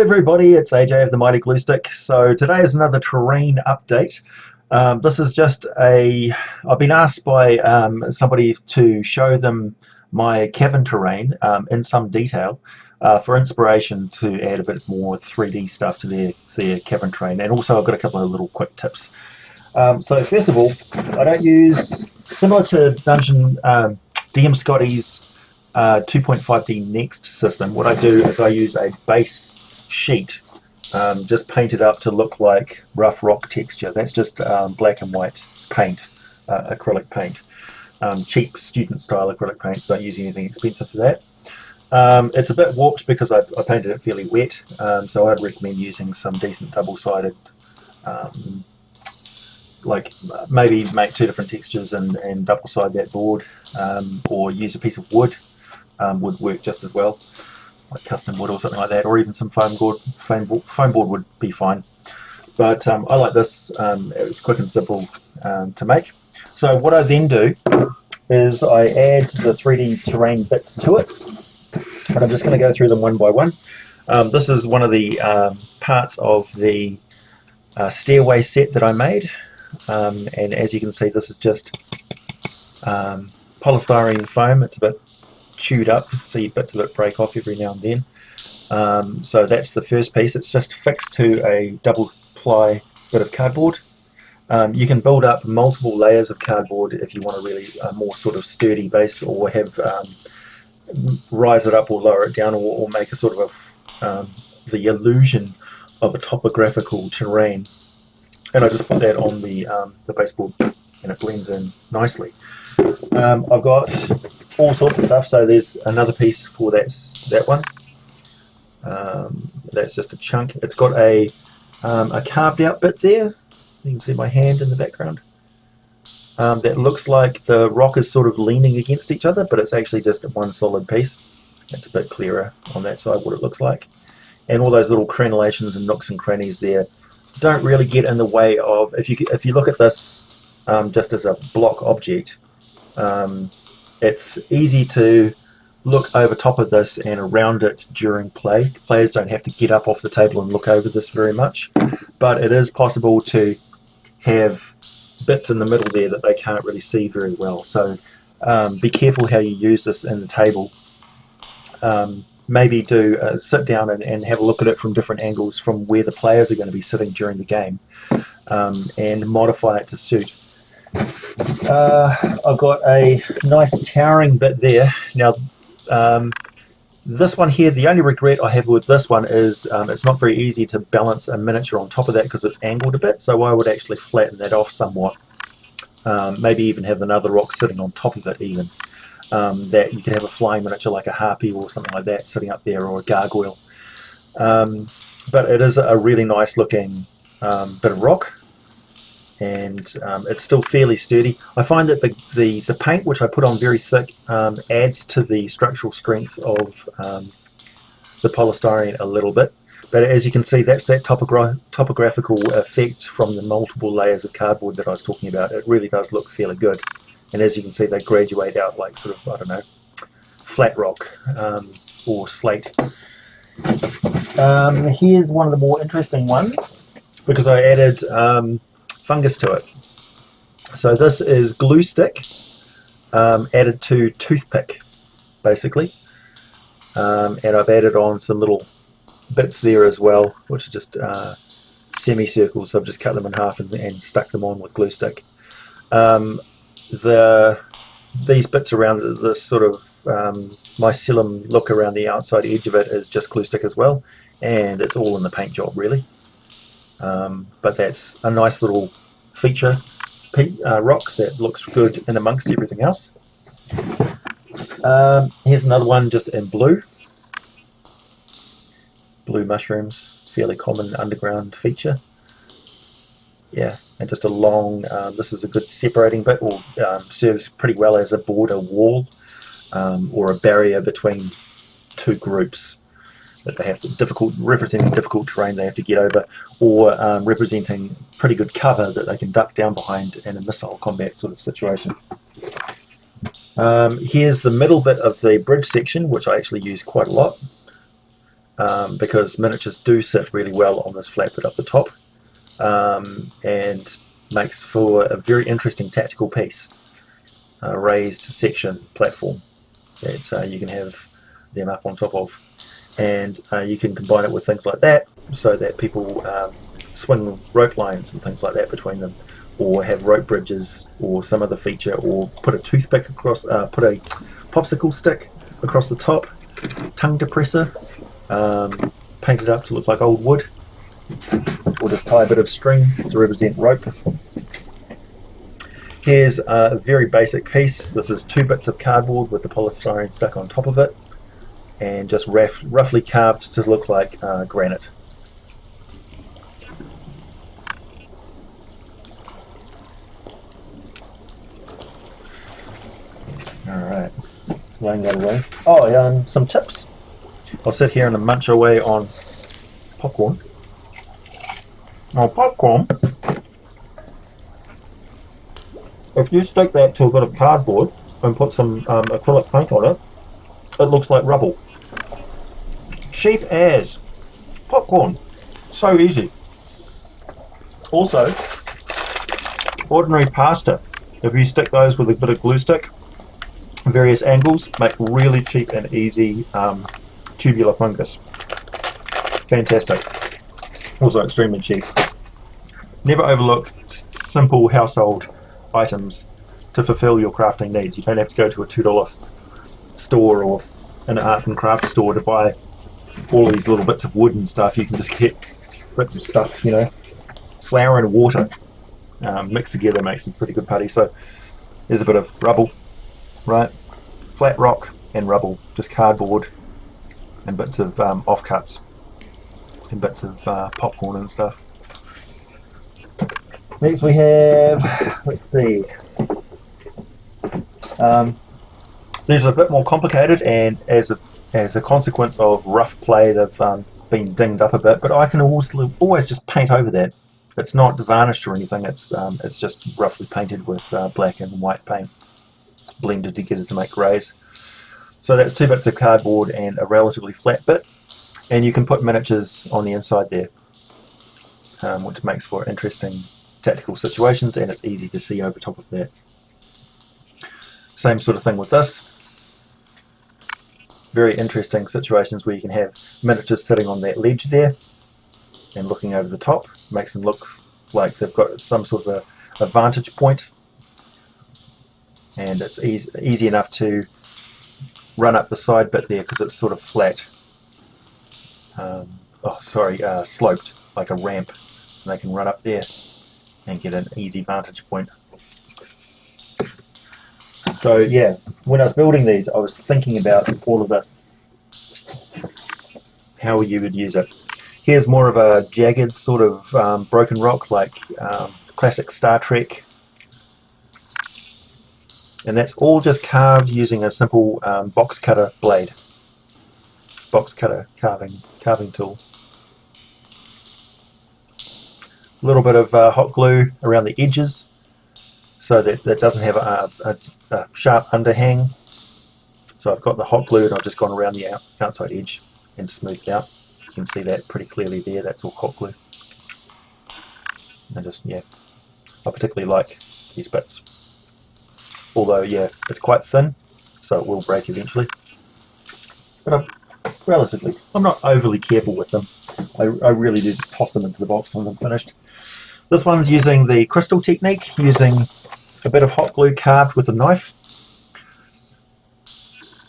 everybody, it's AJ of the Mighty Glue Stick. So today is another terrain update. This is just I've been asked by somebody to show them my Cavern Terrain in some detail for inspiration to add a bit more 3D stuff to their Cavern Terrain. And also I've got a couple of little quick tips. So first of all, I don't use, similar to Dungeon DM Scotty's 2.5D Next system, what I do is I use a base sheet just painted up to look like rough rock texture. That's just black and white paint, acrylic paint. Cheap student style acrylic paints, don't use anything expensive for that. It's a bit warped because I painted it fairly wet, so I'd recommend using some decent double-sided, like maybe make two different textures and double-side that board, or use a piece of wood. Would work just as well, like custom wood or something like that, or even some foam board would be fine. But I like this. It's quick and simple to make. So what I then do is I add the 3D terrain bits to it, and I'm just going to go through them one by one. This is one of the parts of the stairway set that I made, and as you can see, this is just polystyrene foam. It's a bit chewed up, see bits of it break off every now and then. So that's the first piece. It's just fixed to a double ply bit of cardboard. You can build up multiple layers of cardboard if you want a really more sort of sturdy base, or have rise it up or lower it down, or make a sort of the illusion of a topographical terrain. And I just put that on the baseboard and it blends in nicely. I've got all sorts of stuff, so there's another piece for that one. That's just a chunk. It's got a carved out bit there. You can see my hand in the background. That looks like the rock is sort of leaning against each other, but it's actually just one solid piece. It's a bit clearer on that side what it looks like. And all those little crenellations and nooks and crannies there don't really get in the way of, if you look at this just as a block object, it's easy to look over top of this and around it during play. Players don't have to get up off the table and look over this very much, but it is possible to have bits in the middle there that they can't really see very well. So be careful how you use this in the table. Maybe do sit down and have a look at it from different angles from where the players are going to be sitting during the game, and modify it to suit. I've got a nice towering bit there. Now this one here, the only regret I have with this one is it's not very easy to balance a miniature on top of that because it's angled a bit, so I would actually flatten that off somewhat. Maybe even have another rock sitting on top of it even. That you could have a flying miniature like a harpy or something like that sitting up there, or a gargoyle. But it is a really nice looking bit of rock, and it's still fairly sturdy. I find that the paint, which I put on very thick, adds to the structural strength of the polystyrene a little bit. But as you can see, that's that topographical effect from the multiple layers of cardboard that I was talking about. It really does look fairly good. And as you can see, they graduate out like sort of, I don't know, flat rock or slate. Here's one of the more interesting ones, because I added fungus to it. So this is glue stick added to toothpick, basically. And I've added on some little bits there as well, which are just semicircles. So I've just cut them in half and stuck them on with glue stick. These bits around this sort of mycelium look around the outside edge of it is just glue stick as well, and it's all in the paint job really. But that's a nice little feature rock that looks good in amongst everything else. Here's another one just in blue mushrooms, fairly common underground feature. Yeah, and just a long, this is a good separating bit, or serves pretty well as a border wall, or a barrier between two groups that they have to, representing difficult terrain they have to get over, or representing pretty good cover that they can duck down behind in a missile combat sort of situation. Here's the middle bit of the bridge section, which I actually use quite a lot. because miniatures do sit really well on this flat bit up the top, and makes for a very interesting tactical piece, a raised section platform that you can have them up on top of, and you can combine it with things like that so that people swing rope lines and things like that between them, or have rope bridges or some other feature, or put a toothpick across, put a popsicle stick across the top, tongue depressor, paint it up to look like old wood, or just tie a bit of string to represent rope. Here's a very basic piece. This is 2 bits of cardboard with the polystyrene stuck on top of it, and just roughly carved to look like granite. Alright, laying that away. Oh, some tips. I'll sit here and munch away on popcorn. Now, popcorn, if you stick that to a bit of cardboard and put some acrylic paint on it, it looks like rubble. Cheap as. Popcorn. So easy. Also, ordinary pasta. If you stick those with a bit of glue stick, various angles, make really cheap and easy tubular fungus. Fantastic. Also extremely cheap. Never overlook simple household items to fulfill your crafting needs. You don't have to go to a $2 store or an art and craft store to buy all these little bits of wood and stuff. You can just get bits of stuff, you know, flour and water mixed together makes some pretty good putty. So there's a bit of rubble, right? Flat rock and rubble, just cardboard and bits of offcuts and bits of popcorn and stuff. Next we have, let's see, these are a bit more complicated, and as a consequence of rough play they've been dinged up a bit, but I can always just paint over that. It's not varnished or anything, it's just roughly painted with black and white paint blended together to make greys. So that's 2 bits of cardboard and a relatively flat bit, and you can put miniatures on the inside there, which makes for interesting tactical situations, and it's easy to see over top of that. Same sort of thing with this. Very interesting situations where you can have miniatures sitting on that ledge there and looking over the top. Makes them look like they've got some sort of a vantage point, and it's easy enough to run up the side bit there because it's sort of flat. Sloped like a ramp, and they can run up there and get an easy vantage point. So yeah, when I was building these, I was thinking about all of this, how you would use it. Here's more of a jagged sort of broken rock, like classic Star Trek, and that's all just carved using a simple box cutter blade, box cutter carving tool. A little bit of hot glue around the edges so that that doesn't have a sharp underhang. So I've got the hot glue and I've just gone around the outside edge and smoothed out. You can see that pretty clearly there, that's all hot glue. And just, yeah, I particularly like these bits. Although, yeah, it's quite thin, so it will break eventually. But I'm not overly careful with them. I really do just toss them into the box when I'm finished. This one's using the crystal technique, using a bit of hot glue carved with a knife.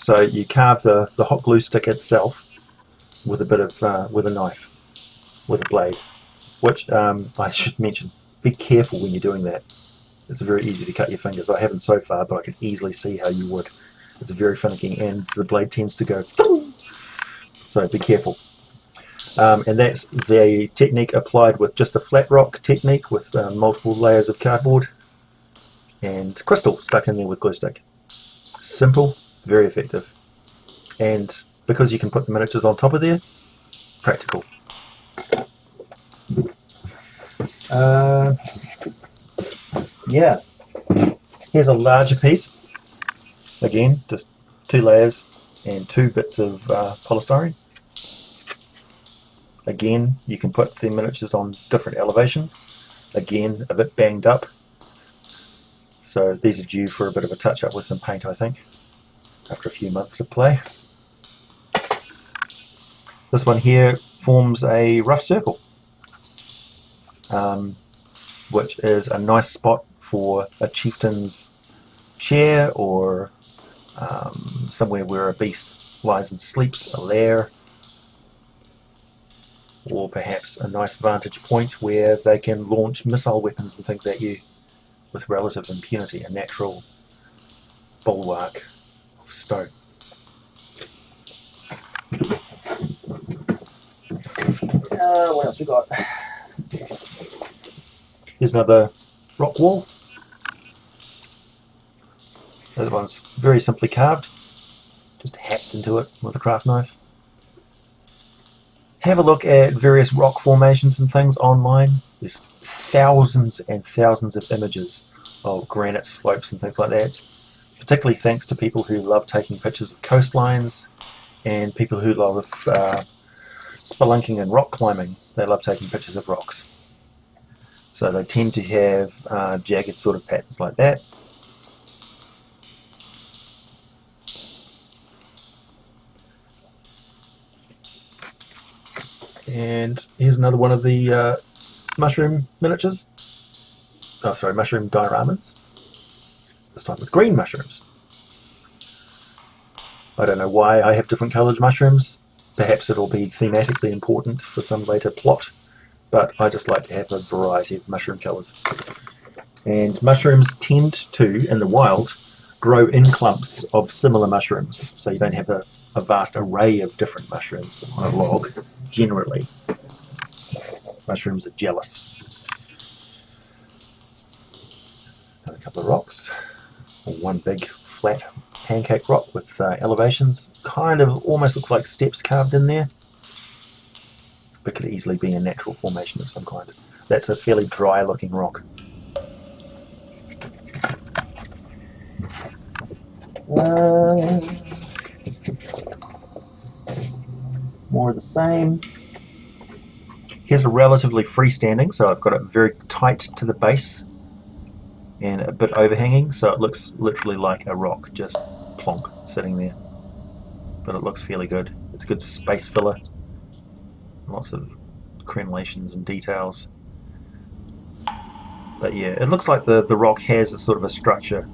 So you carve the hot glue stick itself with a bit of with a knife, with a blade. Which I should mention, be careful when you're doing that. It's very easy to cut your fingers. I haven't so far, but I can easily see how you would. It's very finicky, and the blade tends to go. So be careful. And that's the technique applied with just a flat rock technique with multiple layers of cardboard and crystal stuck in there with glue stick. Simple, very effective, and because you can put the miniatures on top of there, practical. Yeah, here's a larger piece. Again, just 2 layers and 2 bits of polystyrene. Again, you can put the miniatures on different elevations. Again, a bit banged up. So these are due for a bit of a touch up with some paint, I think, after a few months of play. This one here forms a rough circle, which is a nice spot for a chieftain's chair, or somewhere where a beast lies and sleeps, a lair, or perhaps a nice vantage point where they can launch missile weapons and things at you with relative impunity, a natural bulwark of stone. What else we got? Here's another rock wall. This one's very simply carved, just hacked into it with a craft knife. Have a look at various rock formations and things online. There's thousands and thousands of images of granite slopes and things like that, particularly thanks to people who love taking pictures of coastlines and people who love spelunking and rock climbing. They love taking pictures of rocks. So they tend to have jagged sort of patterns like that. And here's another one of the mushroom miniatures. Oh, sorry, mushroom dioramas. This time with green mushrooms. I don't know why I have different coloured mushrooms. Perhaps it'll be thematically important for some later plot, but I just like to have a variety of mushroom colours. And mushrooms tend to, in the wild, grow in clumps of similar mushrooms, so you don't have a vast array of different mushrooms on a log. Generally, mushrooms are jealous. And a couple of rocks, or one big flat pancake rock with elevations. Kind of almost looks like steps carved in there, but could easily be a natural formation of some kind. That's a fairly dry looking rock. More of the same. Here's a relatively freestanding, so I've got it very tight to the base and a bit overhanging, so it looks literally like a rock just plonk sitting there. But it looks fairly good. It's a good space filler. Lots of crenellations and details. But yeah, it looks like the rock has a sort of a structure,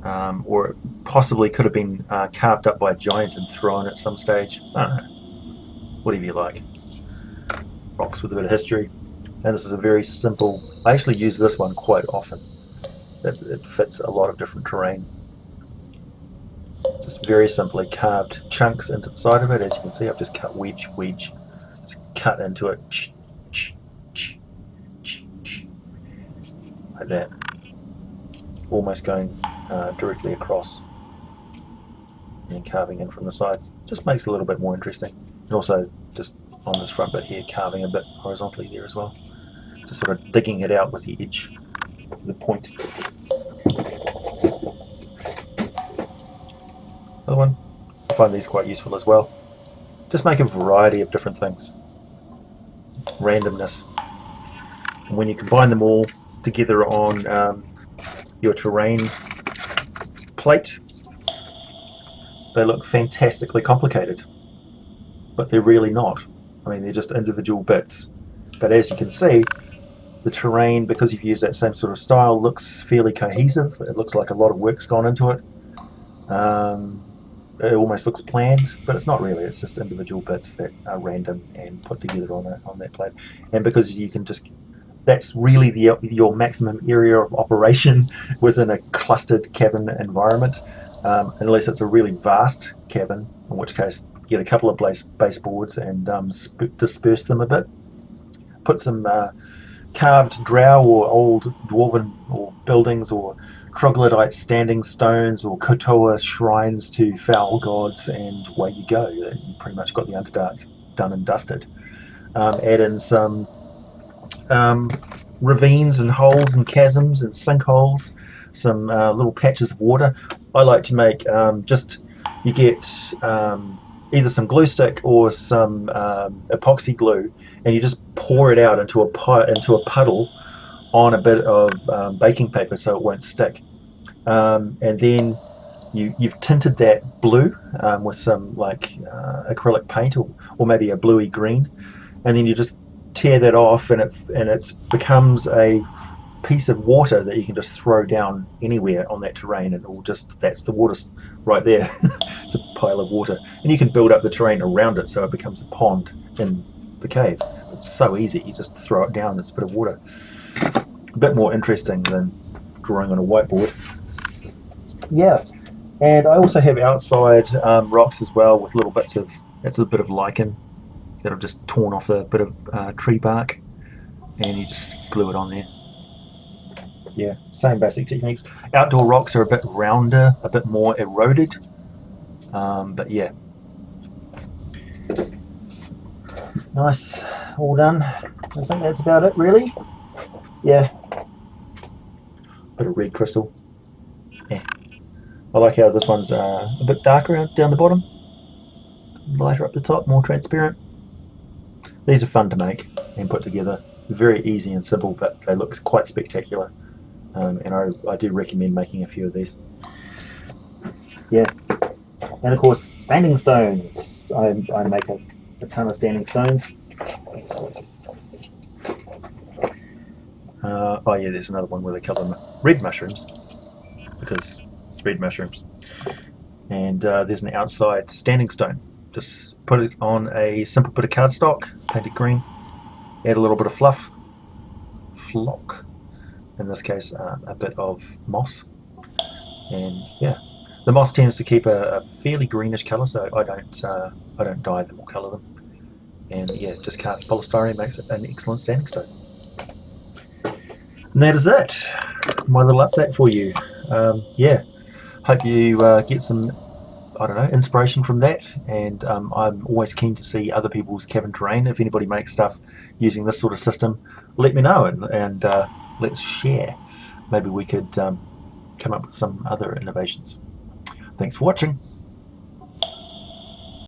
or it possibly could have been carved up by a giant and thrown at some stage. I don't know. Whatever you like. Rocks with a bit of history. And this is a very simple, I actually use this one quite often. It fits a lot of different terrain. Just very simply carved chunks into the side of it. As you can see, I've just cut wedge, just cut into it like that, almost going directly across and carving in from the side. Just makes it a little bit more interesting. And also just on this front bit here, carving a bit horizontally there as well, just sort of digging it out with the edge, the point. Another one. I find these quite useful as well. Just make a variety of different things. Randomness. And when you combine them all together on your terrain plate, they look fantastically complicated. But they're really not. I mean, they're just individual bits. But as you can see, the terrain, because you've used that same sort of style, looks fairly cohesive. It looks like a lot of work's gone into it. It almost looks planned, but it's not really. It's just individual bits that are random and put together on that plate. And because you can just, that's really your maximum area of operation within a clustered cavern environment, unless it's a really vast cavern, in which case get a couple of baseboards and disperse them a bit. Put some carved drow or old dwarven or buildings or troglodyte standing stones or kotoa shrines to foul gods, and away you go. You pretty much got the Underdark done and dusted. Add in some ravines and holes and chasms and sinkholes, some little patches of water. I like to make you get either some glue stick or some epoxy glue, and you just pour it out into a puddle on a bit of baking paper so it won't stick. And then you've tinted that blue with some like acrylic paint, or maybe a bluey green, and then you just tear that off, and it becomes a piece of water that you can just throw down anywhere on that terrain, and it will just, that's the water right there. It's a pile of water, and you can build up the terrain around it so it becomes a pond in the cave. It's so easy, you just throw it down, it's a bit of water. A bit more interesting than drawing on a whiteboard. Yeah, and I also have outside rocks as well with little bits of, that's a bit of lichen that I've just torn off a bit of tree bark, and you just glue it on there. Yeah, same basic techniques. Outdoor rocks are a bit rounder, a bit more eroded, but yeah. Nice, all done. I think that's about it, really. Yeah, bit of red crystal. Yeah. I like how this one's a bit darker down the bottom, lighter up the top, more transparent. These are fun to make and put together. Very easy and simple, but they look quite spectacular. And I do recommend making a few of these. Yeah, and of course standing stones. I make a ton of standing stones. Oh yeah, there's another one where they cover them red mushrooms, because red mushrooms. And there's an outside standing stone. Just put it on a simple bit of cardstock, paint it green, add a little bit of flock, in this case a bit of moss, and yeah, the moss tends to keep a fairly greenish colour, so I don't dye them or colour them, and yeah, just carved polystyrene makes it an excellent standing stone. And that is it, my little update for you. Yeah, hope you get some, I don't know, inspiration from that, and I'm always keen to see other people's Cavern Terrain. If anybody makes stuff using this sort of system, let me know, and let's share. Maybe we could come up with some other innovations. Thanks for watching.